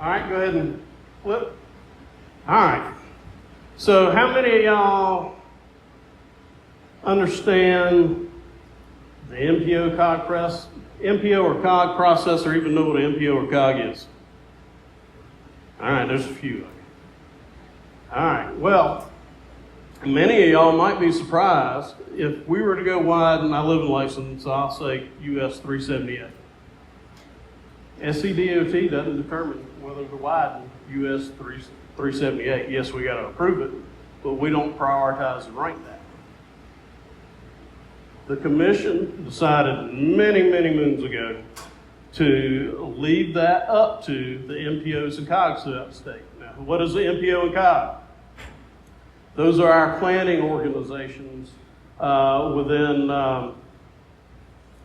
All right, go ahead and flip. All right. So how many of y'all understand the MPO or COG process, or even know what an MPO or COG is? All right, there's a few of you. All right, well, many of y'all might be surprised if we were to go wide, and I live in Lexington, so I'll say US 378. SCDOT doesn't determine whether to widen US 378. Yes, we got to approve it, but we don't prioritize and rank that. The commission decided many, many moons ago to leave that up to the MPOs and COGs throughout the state. Now, what is the MPO and COG? Those are our planning organizations within,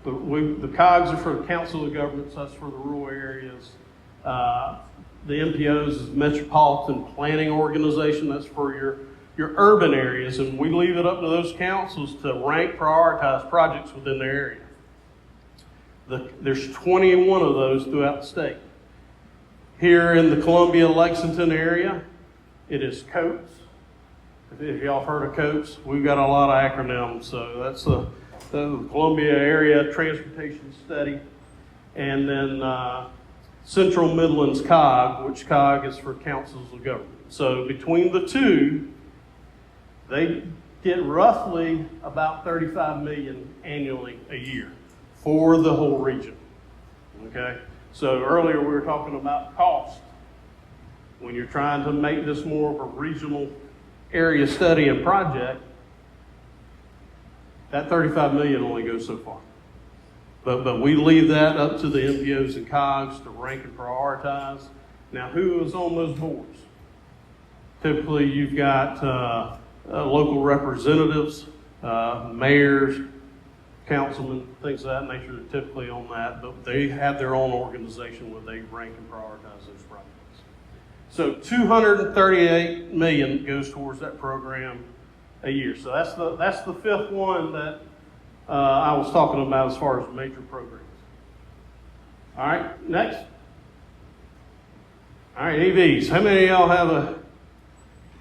the COGs are for the Council of Governments, that's for the rural areas. The MPOs is Metropolitan Planning Organization, that's for your urban areas, and we leave it up to those councils to rank, prioritize projects within their area. There's 21 of those throughout the state. Here in the Columbia-Lexington area, it is COATS. If y'all have heard of COATS, we've got a lot of acronyms, so that's the Columbia Area Transportation Study. And then Central Midlands COG, which COG is for Councils of Government. So between the two, they get roughly about $35 million annually a year for the whole region. Okay? So earlier we were talking about cost. When you're trying to make this more of a regional area study and project, that $35 million only goes so far. But we leave that up to the MPOs and COGs to rank and prioritize. Now, who is on those boards? Typically, you've got local representatives, mayors, councilmen, things of that nature are typically on that, but they have their own organization where they rank and prioritize those projects. So $238 million goes towards that program a year. So that's the fifth one that I was talking about as far as major programs. All right, next. All right, EVs. How many of y'all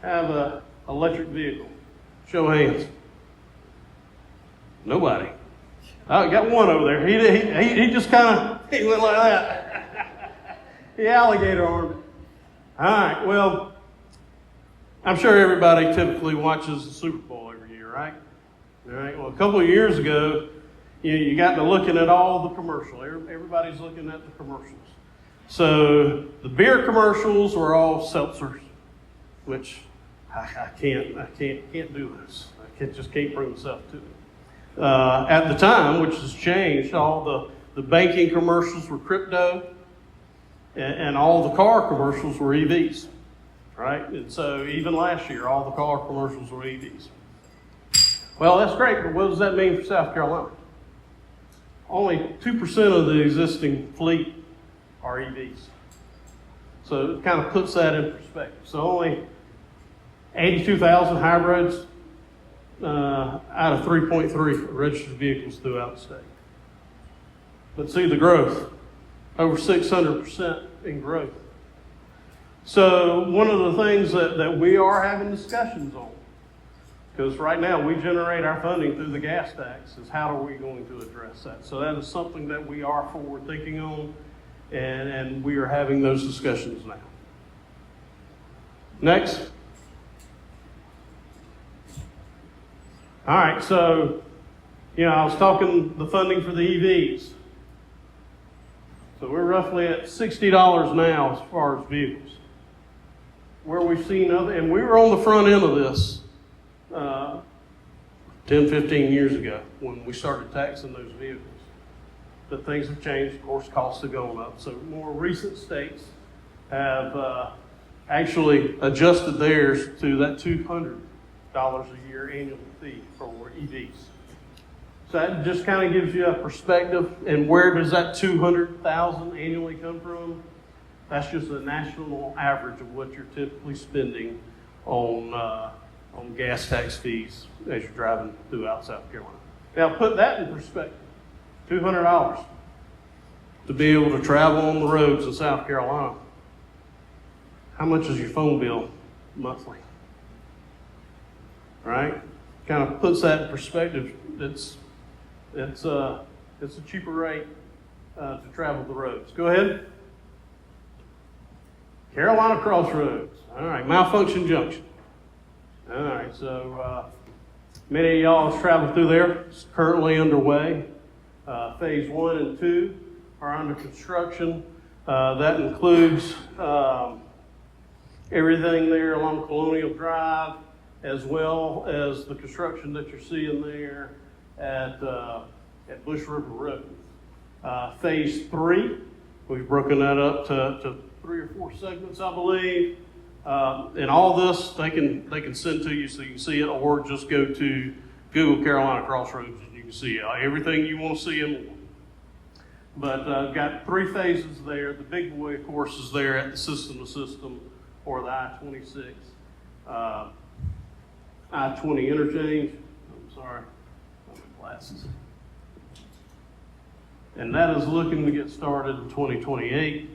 have a electric vehicle? Show of hands. Nobody. I got one over there. He just kind of went like that. He alligator armed it. All right. Well, I'm sure everybody typically watches the Super Bowl every year, right? All right. Well, a couple of years ago, you got to looking at all the commercials. Everybody's looking at the commercials. So the beer commercials were all seltzers, which I can't do this. I just can't bring myself to it. At the time, which has changed, all the banking commercials were crypto, and all the car commercials were EVs, right? And so even last year, all the car commercials were EVs. Well, that's great, but what does that mean for South Carolina? Only 2% of the existing fleet are EVs. So it kind of puts that in perspective. So only 82,000 hybrids out of 3.3 registered vehicles throughout the state. But see the growth, over 600% in growth. So one of the things that we are having discussions on, because right now we generate our funding through the gas tax, is how are we going to address that? So that is something that we are forward thinking on, and we are having those discussions now. Next. All right, so, I was talking the funding for the EVs. So we're roughly at $60 now as far as vehicles. Where we've seen and we were on the front end of this 10, 15 years ago when we started taxing those vehicles. But things have changed, of course, costs have gone up. So more recent states have actually adjusted theirs to that $200 a year annual fee for EVs. So that just kind of gives you a perspective. And where does that $200,000 annually come from? That's just a national average of what you're typically spending on gas tax fees as you're driving throughout South Carolina. Now put that in perspective. $200 to be able to travel on the roads in South Carolina. how much is your phone bill monthly? Right? Kind of puts that in perspective. It's a cheaper rate to travel the roads. Go ahead. Carolina Crossroads. All right, Malfunction Junction. All right, so many of y'all have traveled through there. It's currently underway. Phase 1 and 2 are under construction. That includes everything there along Colonial Drive, as well as the construction that you're seeing there at Bush River Road. Phase 3, we've broken that up to 3 or 4 segments, I believe. And all this they can send to you so you can see it, or just go to Google Carolina Crossroads and you can see everything you want to see and more. But I've got 3 phases there. The big boy, of course, is there at the system-to-system, or the I-26, I-20 interchange. I'm sorry, my glasses. And that is looking to get started in 2028.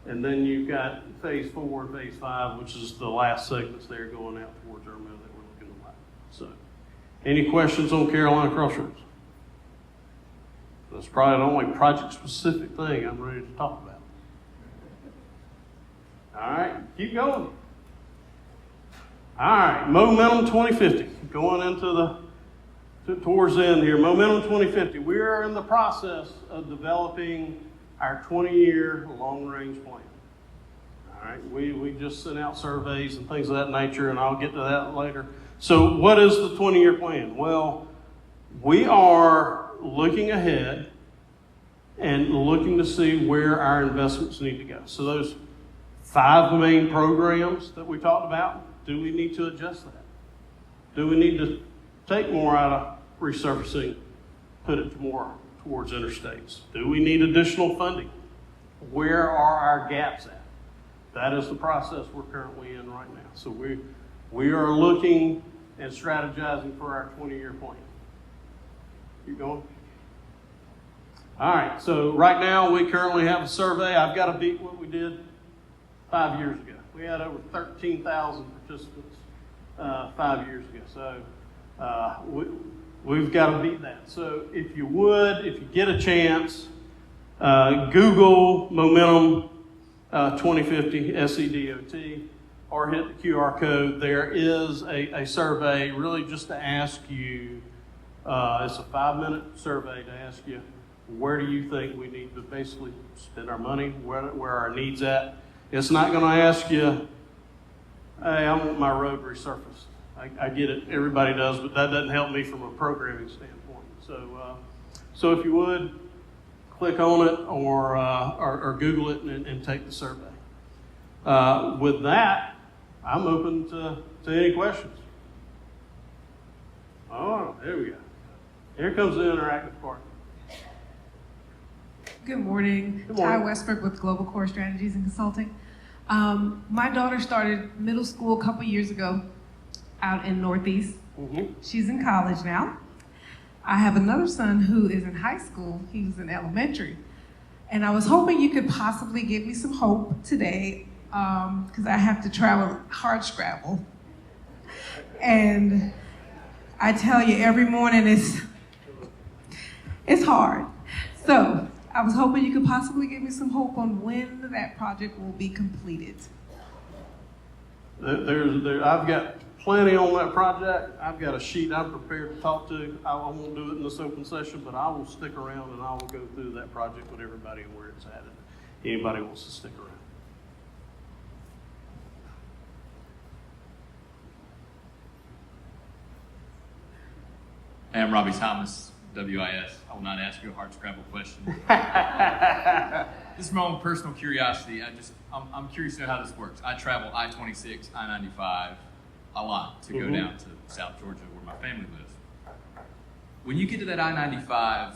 And then you've got phase 4 and phase 5, which is the last segments there going out towards Irma that we're looking to like. So, any questions on Carolina Crossroads? That's probably the only project-specific thing I'm ready to talk about. All right, keep going. All right, Momentum 2050, going into towards the end here. Momentum 2050, we are in the process of developing our 20-year long-range plan. All right, we just sent out surveys and things of that nature, and I'll get to that later. So what is the 20-year plan? Well, we are looking ahead and looking to see where our investments need to go. So those 5 main programs that we talked about, do we need to adjust that? Do we need to take more out of resurfacing, put it more towards interstates? Do we need additional funding? Where are our gaps at? That is the process we're currently in right now. So we are looking and strategizing for our 20-year plan. Keep going. All right, so right now we currently have a survey. I've got to beat what we did 5 years ago. We had over 13,000 participants 5 years ago. So we've got to beat that. So if you get a chance, Google Momentum 2050 SCDOT, or hit the QR code. There is a survey really just to ask you, it's a 5-minute survey to ask you, where do you think we need to basically spend our money, where our needs at. It's not going to ask you, hey, I want my road resurfaced. I get it, everybody does, but that doesn't help me from a programming standpoint. So if you would, click on it or Google it and take the survey. With that, I'm open to any questions. Oh, there we go. Here comes the interactive part. Good morning. Good morning. Ty Westbrook with Global Core Strategies and Consulting. My daughter started middle school a couple years ago out in Northeast. Mm-hmm. She's in college now. I have another son who is in high school. He was in elementary. And I was hoping you could possibly give me some hope today, because I have to travel hard scrabble. And I tell you, every morning it's hard. So I was hoping you could possibly give me some hope on when that project will be completed. I've got plenty on that project. I've got a sheet I'm prepared to talk to. I won't do it in this open session, but I will stick around and I will go through that project with everybody and where it's at. If anybody wants to stick around. Hey, I'm Robbie Thomas, WIS. I will not ask you a hard scrabble question. This is my own personal curiosity. I'm curious to know how this works. I travel I-26, I-95 a lot to go down to South Georgia where my family lives. When you get to that I-95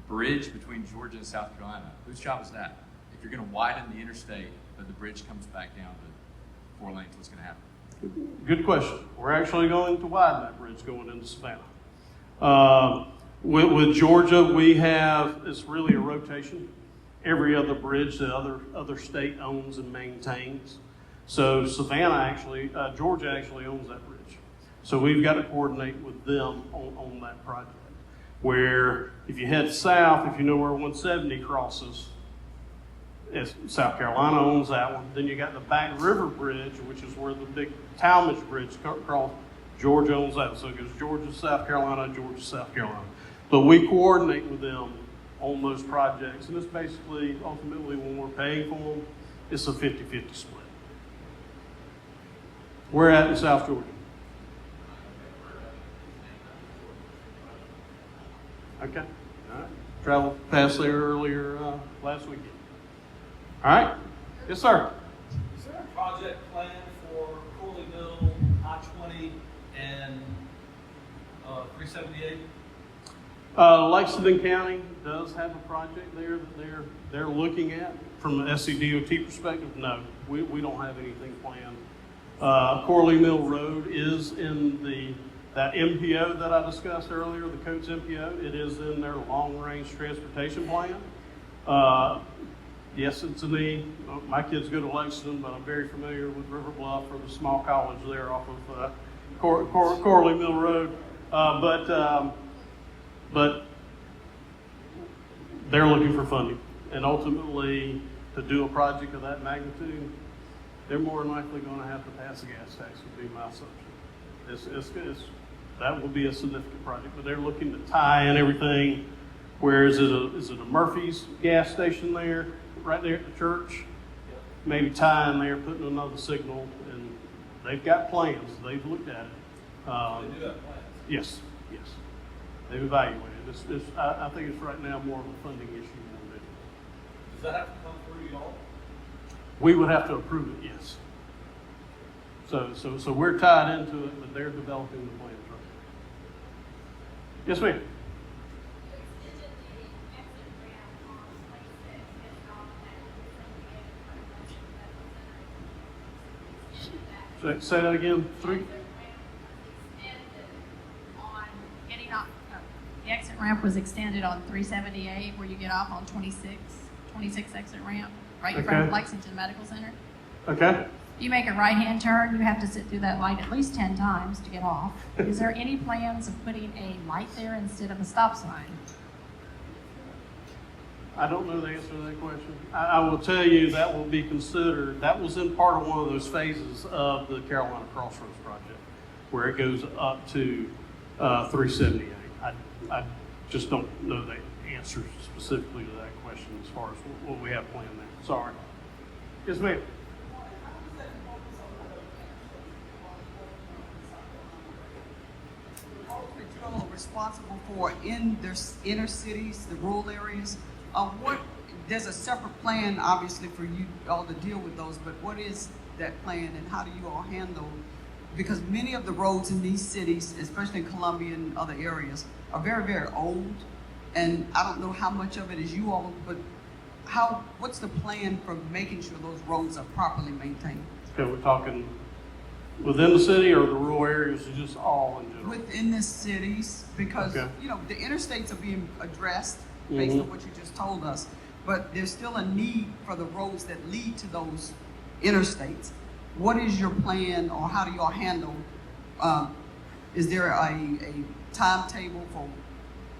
bridge between Georgia and South Carolina, whose job is that? If you're going to widen the interstate, but the bridge comes back down to 4 lanes, what's going to happen? Good question. We're actually going to widen that bridge going into Savannah. With Georgia, it's really a rotation. every other bridge that other state owns and maintains. So Savannah actually, Georgia actually owns that bridge. So we've got to coordinate with them on that project. Where if you head south, if you know where 170 crosses, South Carolina owns that one. Then you got the Back River Bridge, which is where the big Talmadge Bridge crosses. Georgia owns that. So it goes Georgia, South Carolina, Georgia, South Carolina. But we coordinate with them on those projects. And it's basically, ultimately, when we're paying for them, it's a 50-50 split. Where at in South Georgia? Okay. All right. Traveled past there earlier last weekend. All right. Yes, sir. Is there a project plan for Corley Mill, I-20, and 378? Lexington County does have a project there that they're looking at. From an SCDOT perspective, no, we don't have anything planned. Corley Mill Road is in that MPO that I discussed earlier, the Coates MPO. It is in their long-range transportation plan. Yes, it's a need. My kids go to Lexington, but I'm very familiar with River Bluff or the small college there off of Corley Mill Road. But they're looking for funding. And ultimately, to do a project of that magnitude, they're more than likely going to have to pass a gas tax, would be my assumption. That will be a significant project, but they're looking to tie in everything. Where is it a Murphy's gas station there, right there at the church? Maybe tie in there, putting another signal, and they've got plans. They've looked at it. They do have plans. Yes. They've evaluated it. I think it's right now more of a funding issue than it. Does that have to come through y'all? We would have to approve it, yes. So we're tied into it, but they're developing the plans right now. Yes, ma'am. Say that again. 3. The exit ramp was extended on 378 where you get off on 26 exit ramp, right in front of Lexington Medical Center. Okay. You make a right-hand turn, you have to sit through that light at least 10 times to get off. Is there any plans of putting a light there instead of a stop sign? I don't know the answer to that question. I will tell you that will be considered, that was in part of one of those phases of the Carolina Crossroads project, where it goes up to 378. I just don't know the answer specifically to that question as far as what we have planned there. Sorry. Yes, ma'am. You all are responsible for in their inner cities, the rural areas. There's a separate plan, obviously, for you all to deal with those, but what is that plan and how do you all handle? Because many of the roads in these cities, especially in Columbia and other areas, are very, very old. And I don't know how much of it is you all, but what's the plan for making sure those roads are properly maintained? Okay, we're talking within the city or the rural areas, or just all in general? Within the cities, because, Okay. the interstates are being addressed based on what you just told us, but there's still a need for the roads that lead to those interstates. What is your plan, or how do y'all handle, is there a timetable for,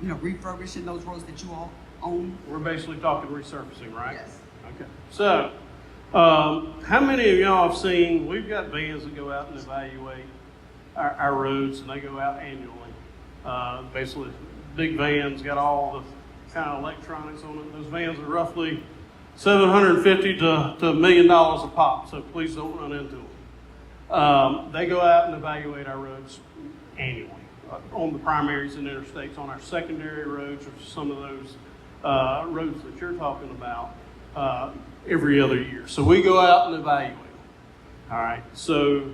refurbishing those roads that you all own? We're basically talking resurfacing, right? Yes. Okay. So, how many of y'all have seen, we've got vans that go out and evaluate our roads, and they go out annually. Basically, big vans, got all the kind of electronics on it. Those vans are roughly $750 to $1 million a pop, so please don't run into them. They go out and evaluate our roads annually on the primaries and interstates. On our secondary roads, or some of those roads that you're talking about, every other year. So we go out and evaluate them. All right. So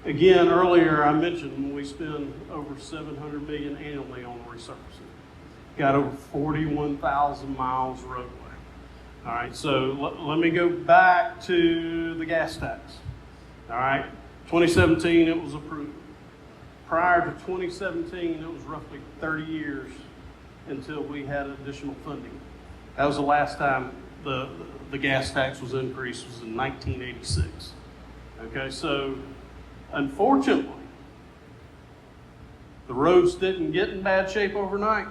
again, earlier I mentioned we spend over $700 million annually on resurfacing. Got over 41,000 miles of roadway. All right, so let me go back to the gas tax. All right, 2017 it was approved. Prior to 2017, it was roughly 30 years until we had additional funding That was the last time the gas tax was increased, was in 1986. Okay, so unfortunately, the roads didn't get in bad shape overnight.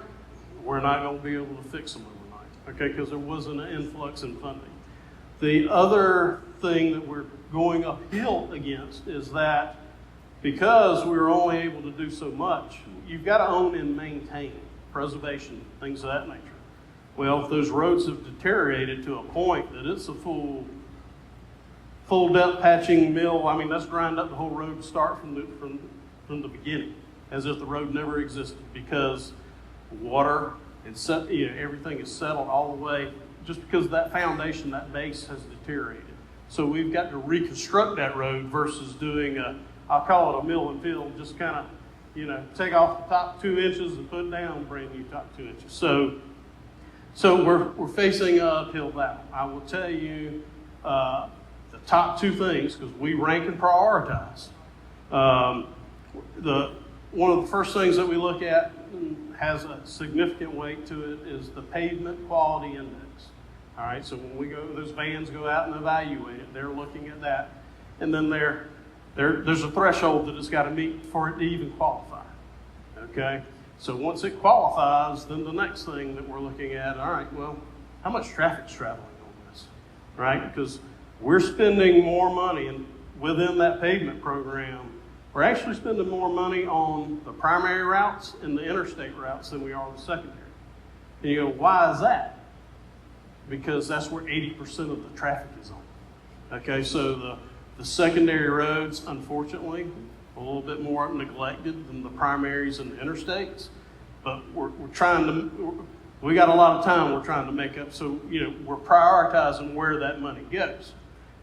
We're not going to be able to fix them overnight, okay, because there wasn't an influx in funding. The other thing that we're going uphill against is that because we were only able to do so much, you've got to own and maintain, preservation, things of that nature. Well, if those roads have deteriorated to a point that it's a full depth patching mill, I mean, that's grind up the whole road and start from the beginning, as if the road never existed, because water and everything is settled all the way, just because that foundation, that base has deteriorated. So we've got to reconstruct that road versus doing I'll call it a mill and fill, just kind of, take off the top 2 inches and put down brand new top 2 inches. So we're facing an uphill battle. I will tell you the top 2 things, because we rank and prioritize. One of the first things that we look at and has a significant weight to it is the pavement quality index. All right, so when those vans go out and evaluate it, they're looking at that, and then there's a threshold that it's got to meet for it to even qualify. Okay, so once it qualifies, then the next thing that we're looking at, all right, well, how much traffic's traveling on this, right? Because we're spending more money, and within that pavement program, we're actually spending more money on the primary routes and the interstate routes than we are on the secondary. And you go, why is that? Because that's where 80% of the traffic is on. Okay, so the secondary roads, unfortunately, a little bit more neglected than the primaries and the interstates, but we're trying to, we got a lot of time we're trying to make up, so we're prioritizing where that money goes.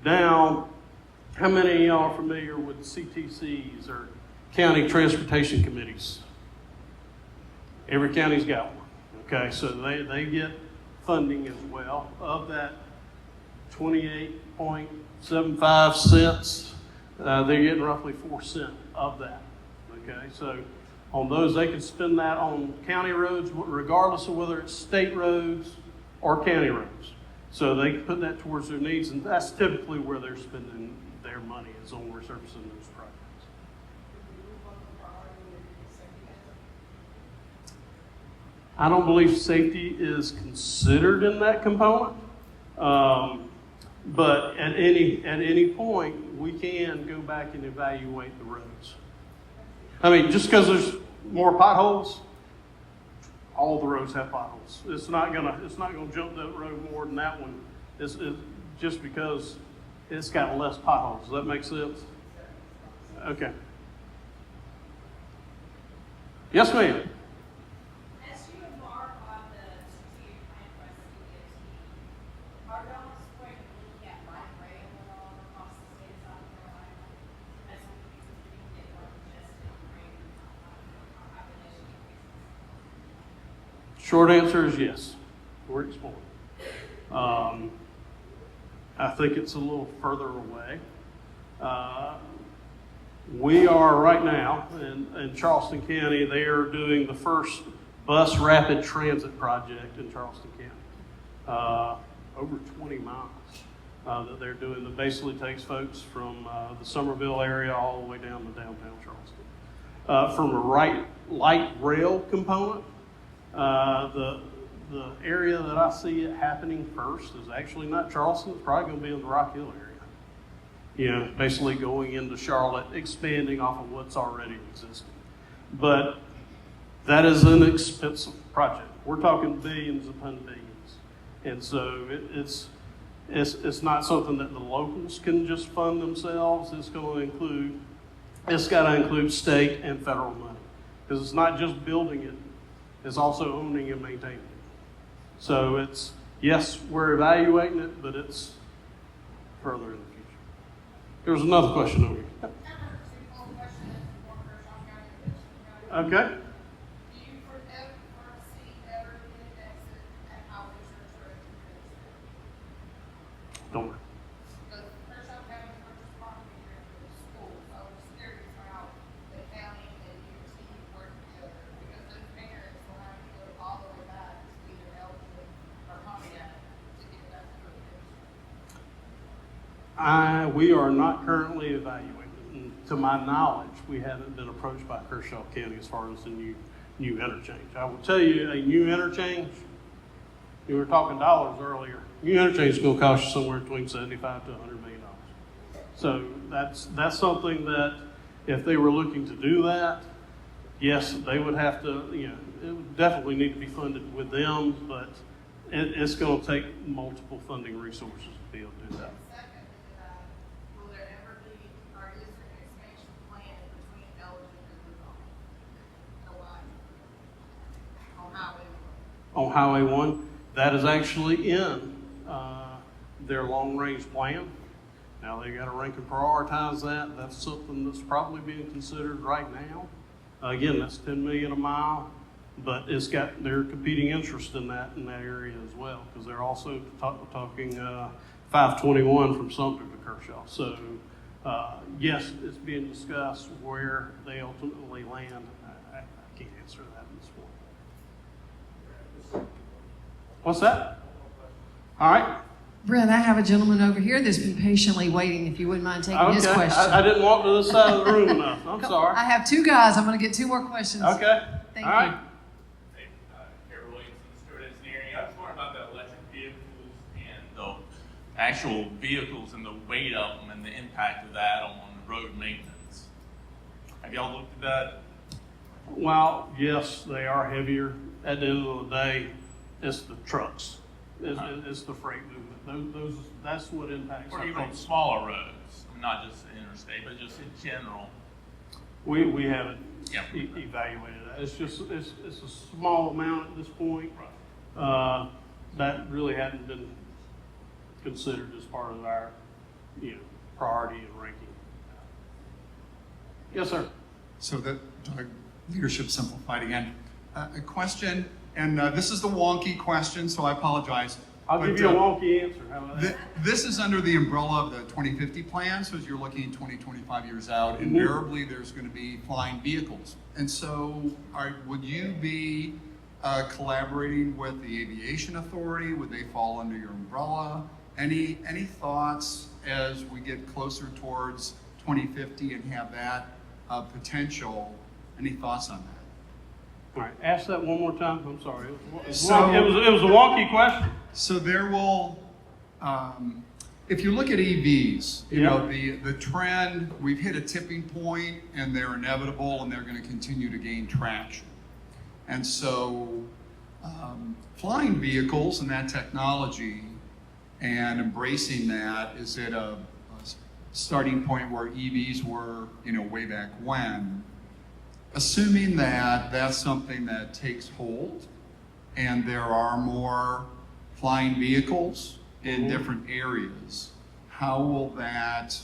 Now, how many of y'all are familiar with CTCs or county transportation committees? Every county's got one. Okay, so they get funding as well. Of that 28.75 cents, they're getting roughly 4 cents of that. Okay, so on those, they can spend that on county roads, regardless of whether it's state roads or county roads. So they can put that towards their needs, and that's typically where they're spending their money, is on resurfacing those projects. I don't believe safety is considered in that component, but at any point, we can go back and evaluate the roads. I mean, just because there's more potholes, all the roads have potholes. It's not gonna jump that road more than that one. It's just because it's got less potholes. Does that make sense? Okay. Yes, ma'am. As you embark on the strategic plan for SCDOT, are y'all going to be looking at light rail at all across the state of South Carolina? As we get more congested and bring population increases? Short answer is yes. We're exploring. I think it's a little further away. We are right now in Charleston County. They are doing the first bus rapid transit project in Charleston County. Over 20 miles that they're doing, that basically takes folks from the Summerville area all the way down to downtown Charleston. From a light rail component, the area that I see it happening first is actually not Charleston. It's probably going to be in the Rock Hill area. Basically going into Charlotte, expanding off of what's already existing. But that is an expensive project. We're talking billions upon billions. And so it's not something that the locals can just fund themselves. It's got to include state and federal money. Because it's not just building it, it's also owning and maintaining it. So yes, we're evaluating it, but it's further in the future. There was another question over here. Okay. Do you foresee ever getting exit at how research rates Don't worry. the Kershaw County purchased property here for the school? So I was curious how the county and UT work together, because those parents will have to go all the way back to either Elgin or Pontiac We are not currently evaluating. And to my knowledge, we haven't been approached by Kershaw County as far as a new interchange. I will tell you, a new interchange, you were talking dollars earlier, new interchange is going to cost you somewhere between $75 to $100 million. So that's something that if they were looking to do that, yes, they would have to, it would definitely need to be funded with them, but it's going to take multiple funding resources to be able to do that. Second, will there ever be, or is there an expansion plan between Elgin and Rudolph? On Highway 1? On Highway 1, that is actually in their long-range plan. Now, they got to rank and prioritize that. That's something that's probably being considered right now. Again, that's $10 million a mile, but it's got their competing interest in that area as well, because they're also talking 521 from Sumter to Kershaw. So, yes, it's being discussed. Where they ultimately land, I can't answer that at this point. What's that? All right. Brent, I have a gentleman over here that's been patiently waiting, if you wouldn't mind taking his question. I didn't walk to this side of the room enough. I'm sorry. I have two guys. I'm going to get two more questions. Okay. Thank All you. right. Hey, Harold Williamson, Stewart Engineering. I was wondering about the electric vehicles and the actual vehicles and the weight of them and the impact of that on road maintenance. Have y'all looked at that? Well, yes, they are heavier. At the end of the day, it's the trucks. It's the freight movement. That's what impacts Or our even on freight. smaller roads, I mean, not just the interstate, but just in general. We haven't Yeah. evaluated that. It's a small amount at this point. That really hadn't been considered as part of our, priority and ranking. Yes, sir. So that Leadership Simplified again. A question, and this is the wonky question, so I apologize. I'll give you a wonky answer. How about that? This is under the umbrella of the 2050 plan, so as you're looking 20, 25 years out, invariably there's going to be flying vehicles. And so would you be collaborating with the Aviation Authority? Would they fall under your umbrella? Any thoughts as we get closer towards 2050 and have that potential? Any thoughts on that? All right, ask that one more time. I'm sorry. It was So- a wonky question. So there will, if you look at EVs, the trend, we've hit a tipping point and they're inevitable and they're going to continue to gain traction. And so flying vehicles and that technology and embracing that is at a starting point where EVs were, way back when. Assuming that that's something that takes hold and there are more flying vehicles in different areas, how will that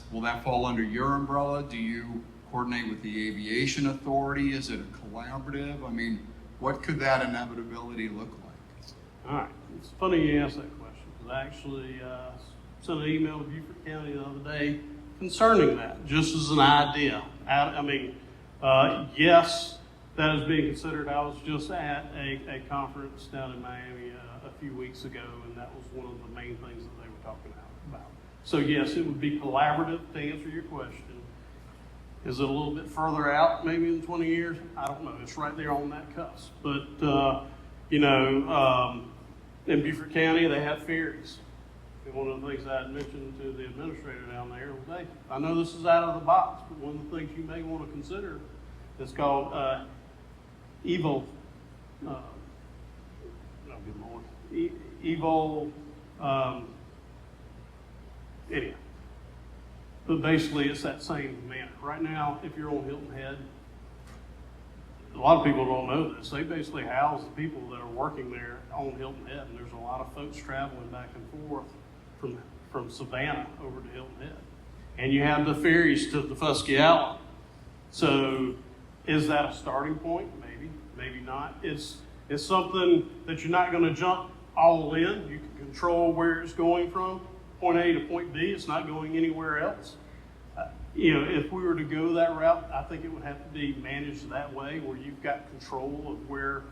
fall under your umbrella? Do you coordinate with the Aviation Authority? Is it a collaborative? I mean, what could that inevitability look like? All right. It's funny you asked that question, because I actually sent an email to Beaufort County the other day concerning that, just as an idea. Yes, that is being considered. I was just at a conference down in Miami a few weeks ago, and that was one of the main things that they were talking about. So yes, it would be collaborative to answer your question. Is it a little bit further out, maybe in 20 years? I don't know. It's right there on that cusp. But, in Beaufort County, they have ferries. And one of the things I had mentioned to the administrator down there was, hey, I know this is out of the box, but one of the things you may want to consider is called EVO. Good Lord. EVO. Anyhow. But basically, it's that same manner. Right now, if you're on Hilton Head, a lot of people don't know this. They basically house the people that are working there on Hilton Head, and there's a lot of folks traveling back and forth from Savannah over to Hilton Head. And you have the ferries to the Fusky Island. So is that a starting point? Maybe, maybe not. It's something that you're not going to jump all in. You can control where it's going from point A to point B. It's not going anywhere else. If we were to go that route, I think it would have to be managed that way, where you've got control of where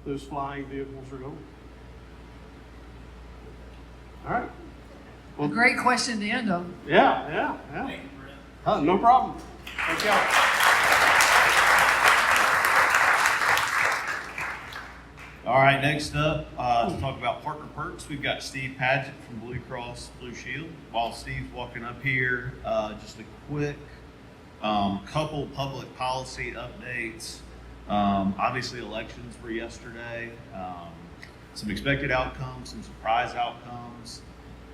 those flying vehicles are going. All right. A great question to end on. Yeah. Thank you, Brent. No problem. Thank y'all. All right, next up, to talk about partner perks, we've got Steve Padgett from Blue Cross Blue Shield. While Steve's walking up here, just a quick couple public policy updates. Obviously, elections were yesterday. Some expected outcomes, some surprise outcomes,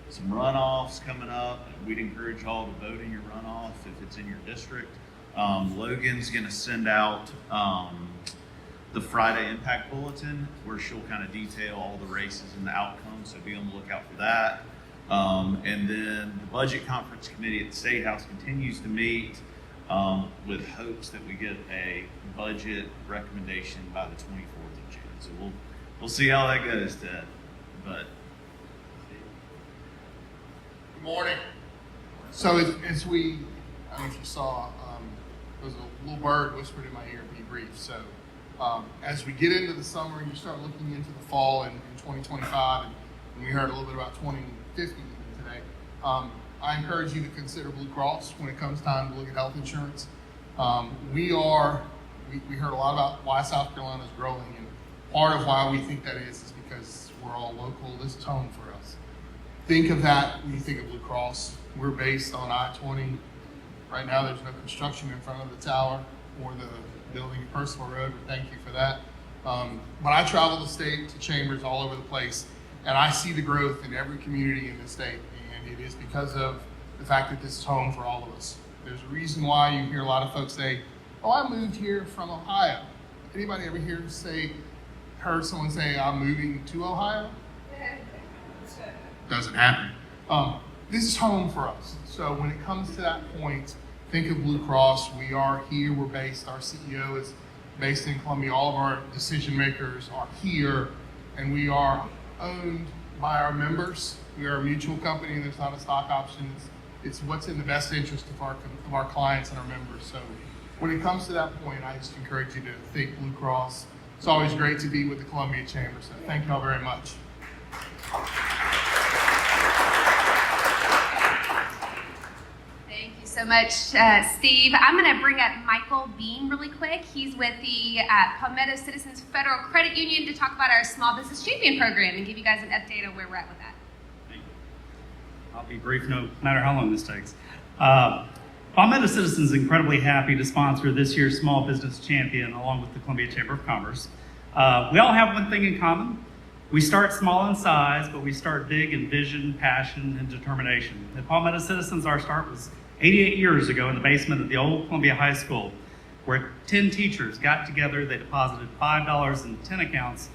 some runoffs coming up. We'd encourage y'all to vote in your runoff if it's in your district. Logan's going to send out the Friday Impact Bulletin, where she'll kind of detail all the races and the outcomes, so be on the lookout for that. And then the Budget Conference Committee at the State House continues to meet with hopes that we get a budget recommendation by the 24th of June. So we'll see how that goes, Ted. But good morning. So as we, I don't know if you saw, there was a little bird whispered in my ear, be brief. So as we get into the summer and you start looking into the fall in 2025, and we heard a little bit about 2050 today, I encourage you to consider Blue Cross when it comes time to look at health insurance. We heard a lot about why South Carolina is growing, and part of why we think that is because we're all local. This is home for us. Think of that when you think of Blue Cross. We're based on I-20. Right now there's no construction in front of the tower or the building at Percival Road, but thank you for that. But I travel the state to chambers all over the place, and I see the growth in every community in the state, and it is because of the fact that this is home for all of us. There's a reason why you hear a lot of folks say, oh, I moved here from Ohio. Anybody ever heard someone say, I'm moving to Ohio? Doesn't happen. This is home for us. So when it comes to that point, think of Blue Cross. We are here, we're based, our CEO is based in Columbia. All of our decision makers are here, and we are owned by our members. We are a mutual company, and there's not a stock option. It's what's in the best interest of our clients and our members. So when it comes to that point, I just encourage you to think Blue Cross. It's always great to be with the Columbia Chamber, so thank you all very much. Thank you so much, Steve. I'm going to bring up Michael Bean really quick. He's with the Palmetto Citizens Federal Credit Union to talk about our Small Business Champion Program and give you guys an update on where we're at with that. Thank you. I'll be brief, no matter how long this takes. Palmetto Citizens is incredibly happy to sponsor this year's Small Business Champion along with the Columbia Chamber of Commerce. We all have one thing in common. We start small in size, but we start big in vision, passion, and determination. At Palmetto Citizens, our start was 88 years ago in the basement of the old Columbia High School, where 10 teachers got together. They deposited $5 in 10 accounts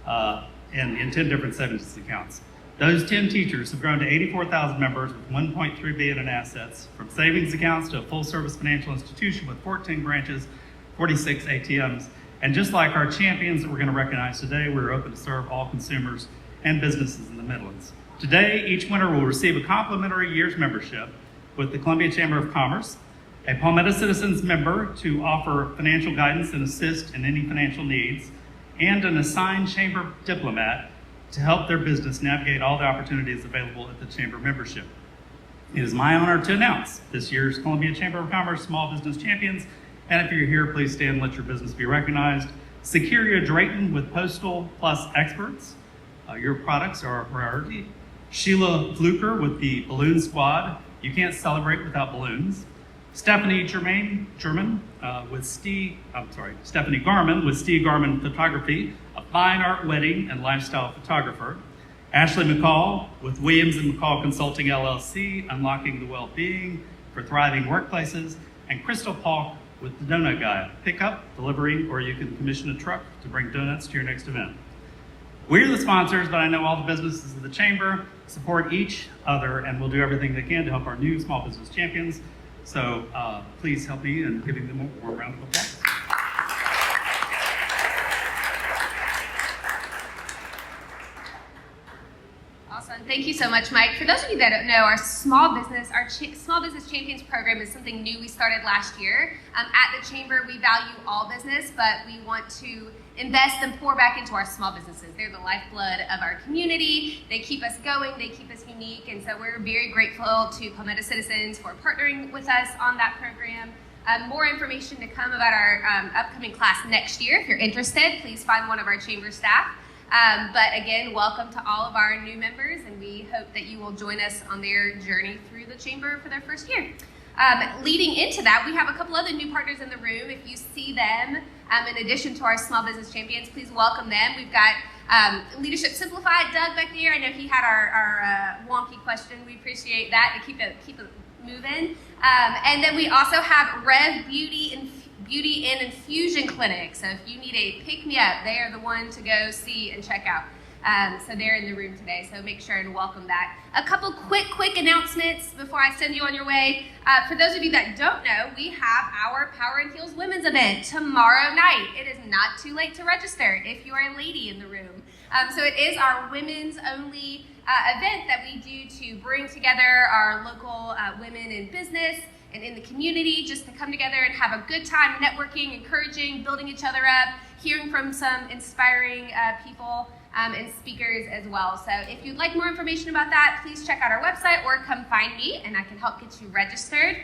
and in 10 different savings accounts. Those 10 teachers have grown to 84,000 members with $1.3 billion in assets, from savings accounts to a full-service financial institution with 14 branches, 46 ATMs. And just like our champions that we're going to recognize today, we're open to serve all consumers and businesses in the Midlands. Today, each winner will receive a complimentary year's membership with the Columbia Chamber of Commerce, a Palmetto Citizens member to offer financial guidance and assist in any financial needs, and an assigned chamber diplomat to help their business navigate all the opportunities available at the chamber membership. It is my honor to announce this year's Columbia Chamber of Commerce Small Business Champions. And if you're here, please stand and let your business be recognized. Securia Drayton with Postal Plus Experts. Your products are a priority. Sheila Fluker with the Balloon Squad. You can't celebrate without balloons. Stephanie Garman with Stephanie Garman with Steve Garman Photography, a fine art wedding and lifestyle photographer. Ashley McCall with Williams & McCall Consulting LLC, unlocking the well-being for thriving workplaces. And Crystal Paulk with the Donut Guy, pickup, delivery, or you can commission a truck to bring donuts to your next event. We're the sponsors, but I know all the businesses of the Chamber support each other, and we'll do everything they can to help our new small business champions. So please help me in giving them a warm round of applause. Awesome. Thank you so much, Mike. For those of you that don't know, our Small Business Champions program is something new we started last year. At the Chamber, we value all business, but we want to invest and pour back into our small businesses. They're the lifeblood of our community. They keep us going, they keep us unique, and so we're very grateful to Palmetto Citizens for partnering with us on that program. More information to come about our upcoming class next year. If you're interested, please find one of our chamber staff. But again, welcome to all of our new members, and we hope that you will join us on their journey through the chamber for their first year. Leading into that, we have a couple other new partners in the room. If you see them, in addition to our small business champions, please welcome them. We've got Leadership Simplified, Doug back there. I know he had our wonky question. We appreciate that to keep it moving. And then we also have Rev Beauty and Infusion Clinic. So if you need a pick-me-up, they are the one to go see and check out. So they're in the room today, so make sure and welcome that. A couple quick announcements before I send you on your way. For those of you that don't know, we have our Power and Heels Women's event tomorrow night. It is not too late to register if you are a lady in the room. So it is our women's only event that we do to bring together our local women in business and in the community, just to come together and have a good time networking, encouraging, building each other up, hearing from some inspiring people and speakers as well. So if you'd like more information about that, please check out our website or come find me and I can help get you registered.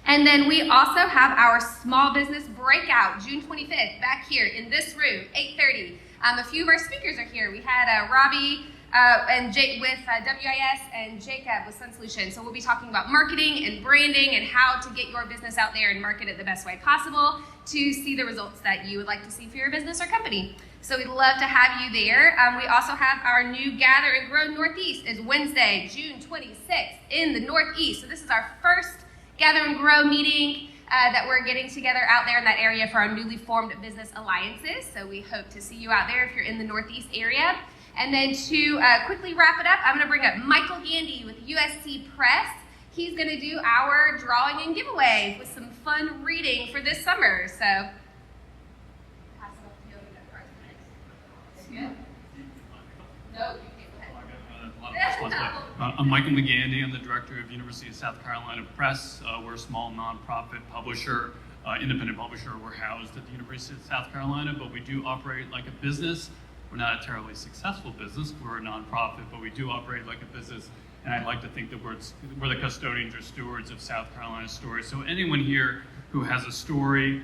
And then we also have our small business breakout, June 25th, back here in this room, 8:30. A few of our speakers are here. We had Robbie and Jake with WIS and Jacob with Sun Solutions. So we'll be talking about marketing and branding and how to get your business out there and market it the best way possible to see the results that you would like to see for your business or company. So we'd love to have you there. We also have our new Gather and Grow Northeast is Wednesday, June 26th in the Northeast. So this is our first Gather and Grow meeting that we're getting together out there in that area for our newly formed business alliances. So we hope to see you out there if you're in the Northeast area. And then to quickly wrap it up, I'm going to bring up Michael Gandy with USC Press. He's going to do our drawing and giveaway with some fun reading for this summer. So pass it up to you. No, you can't. I'm Michael McGandy. I'm the director of University of South Carolina Press. We're a small nonprofit publisher, independent publisher. We're housed at the University of South Carolina, but we do operate like a business. We're not a terribly successful business. We're a nonprofit, but we do operate like a business. And I like to think that we're the custodians or stewards of South Carolina stories. So anyone here who has a story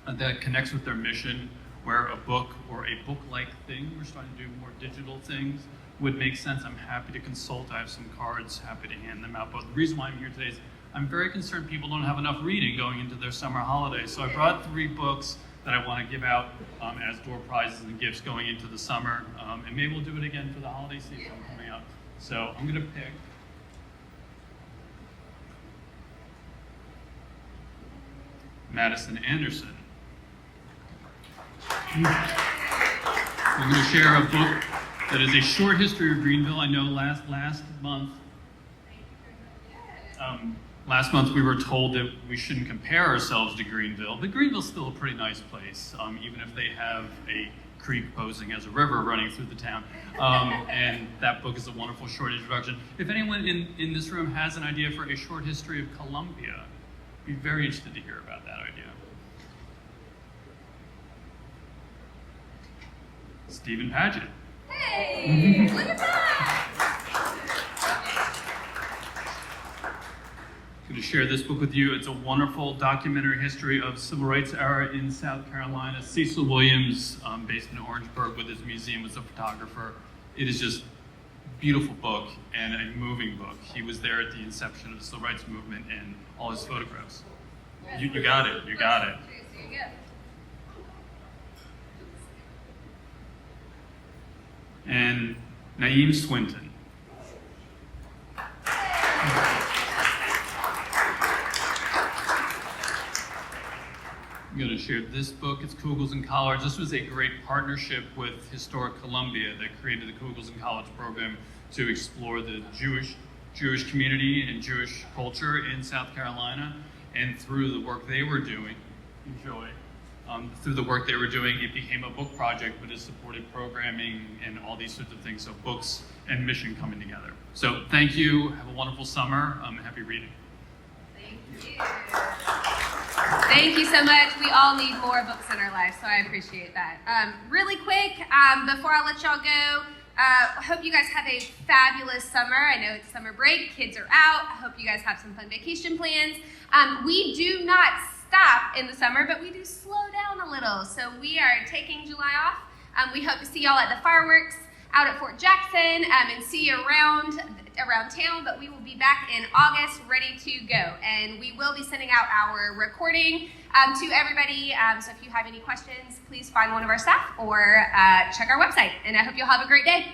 that connects with their mission, where a book or a book-like thing, we're starting to do more digital things, would make sense, I'm happy to consult. I have some cards, happy to hand them out. But the reason why I'm here today is I'm very concerned people don't have enough reading going into their summer holidays. So I brought 3 books that I want to give out as door prizes and gifts going into the summer. And maybe we'll do it again for the holiday season coming up. So I'm going to pick Madison Anderson. I'm going to share a book that is a short history of Greenville. I know last month we were told that we shouldn't compare ourselves to Greenville, but Greenville's still a pretty nice place, even if they have a creek posing as a river running through the town. And that book is a wonderful short introduction. If anyone in this room has an idea for a short history of Columbia, I'd be very interested to hear about that idea. Stephen Paget. Hey, look at that! I'm going to share this book with you. It's a wonderful documentary history of civil rights era in South Carolina. Cecil Williams, based in Orangeburg with his museum, was a photographer. It is just a beautiful book and a moving book. He was there at the inception of the civil rights movement and all his photographs. You got it, you got it. And Naeem Swinton. I'm going to share this book. It's Kugels and Collards. This was a great partnership with Historic Columbia that created the Kugels and Collards program to explore the Jewish community and Jewish culture in South Carolina. And through the work they were doing, it became a book project, but it supported programming and all these sorts of things. So books and mission coming together. So thank you. Have a wonderful summer. Happy reading. Thank you. Thank you so much. We all need more books in our lives, so I appreciate that. Really quick, before I let y'all go, I hope you guys have a fabulous summer. I know it's summer break, kids are out. I hope you guys have some fun vacation plans. We do not stop in the summer, but we do slow down a little. So we are taking July off. We hope to see y'all at the fireworks out at Fort Jackson and see you around town, but we will be back in August ready to go. And we will be sending out our recording to everybody. So if you have any questions, please find one of our staff or check our website. And I hope you'll have a great day.